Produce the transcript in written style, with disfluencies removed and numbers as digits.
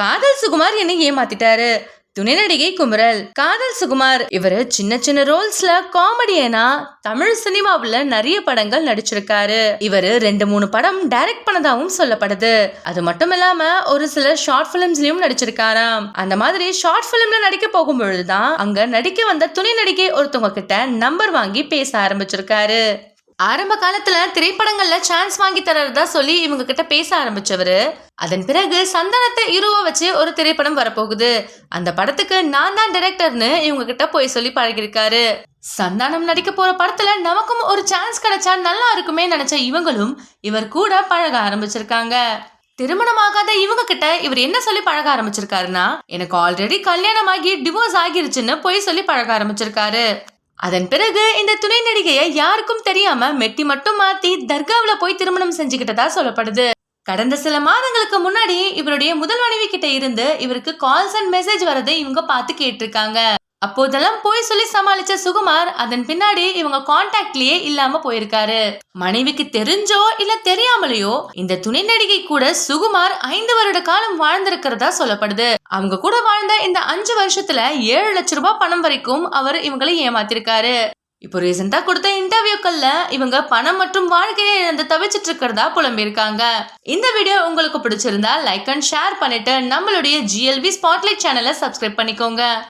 காதல் சுகுமார் என்ன ஏமாத்திட்டாரு. துணை நடிகை குமரல். காதல் சுகுமார் இவரு சின்ன சின்ன ரோல்ஸ்ல காமெடியனா தமிழ் சினிமாவுல நிறைய படங்கள் நடிச்சிருக்காரு. இவரு 2-3 படம் டைரக்ட் பண்ணதாவும் சொல்லப்படுது. அது மட்டும் இல்லாம ஒரு சில ஷார்ட் பிலிம்ஸ்லயும் நடிச்சிருக்காராம். அந்த மாதிரி ஷார்ட் பிலிம்ல நடிக்க போகும் பொழுதுதான் அங்க நடிக்க வந்த துணை நடிகை ஒருத்தவங்க கிட்ட நம்பர் வாங்கி பேச ஆரம்பிச்சிருக்காரு. ஆரம்ப காலத்துல திரைப்படங்கள்ல சான்ஸ் வாங்கி தரதா சொல்லி இவங்க கிட்ட பேச ஆரம்பிச்சவரு அதன் பிறகு சந்தானத்தை ஹீரோவா வச்சு ஒரு திரைப்படம் வரப்போகுது, அந்த படத்துக்கு நான் தான் டைரக்டர்னு இவங்க கிட்ட போய் சொல்லி பழகிருக்காரு. சந்தானம் நடிக்க போற படத்துல நமக்கும் ஒரு சான்ஸ் கிடைச்சா நல்லா இருக்குமே நினைச்ச இவங்களும் இவர் கூட பழக ஆரம்பிச்சிருக்காங்க. திருமணமாகாத இவங்க கிட்ட இவர் என்ன சொல்லி பழக ஆரம்பிச்சிருக்காருன்னா, எனக்கு ஆல்ரெடி கல்யாணம் ஆகி டிவோர்ஸ் ஆகிருச்சுன்னு போய் சொல்லி பழக ஆரம்பிச்சிருக்காரு. அதன் பிறகு இந்த துணை நடிகையை யாருக்கும் தெரியாம மெட்டி மட்டும் மாத்தி தர்காவில போய் திருமணம் செஞ்சுக்கிட்டதா சொல்லப்படுது. கடந்த சில மாதங்களுக்கு முன்னாடி இவருடைய முதல் மனைவி கிட்ட இருந்து இவருக்கு கால்ஸ் அண்ட் மெசேஜ் வரதை இவங்க பார்த்து கேட்டிருக்காங்க. அப்போதெல்லாம் போய் சொல்லி சமாளிச்ச சுகுமார் அதன் பின்னாடி இவங்க கான்டாக்ட்லயே இல்லாம போயிருக்காரு. மனைவிக்கு தெரிஞ்சோ இல்ல தெரியாமலையோ இந்த துணை நடிகை கூட சுகுமார் 5 வருட காலம் வாழ்ந்திருக்கிறதா சொல்லப்படுது. அவங்க கூட வாழ்ந்த இந்த 5 வருஷத்துல 7 லட்சம் ரூபாய் பணம் வரைக்கும் அவர் இவங்களை ஏமாத்திருக்காரு. இப்போ ரீசெண்டா கொடுத்த இன்டர்வியூக்கள்ல இவங்க பணம் மற்றும் வாழ்க்கையை இழந்து தவிச்சிட்டு இருக்கிறதா புலம்பியிருக்காங்க. இந்த வீடியோ உங்களுக்கு பிடிச்சிருந்தா லைக் அண்ட் ஷேர் பண்ணிட்டு நம்மளுடைய GLV ஸ்பாட்லைட் சேனலை சப்ஸ்கிரைப் பண்ணிக்கோங்க.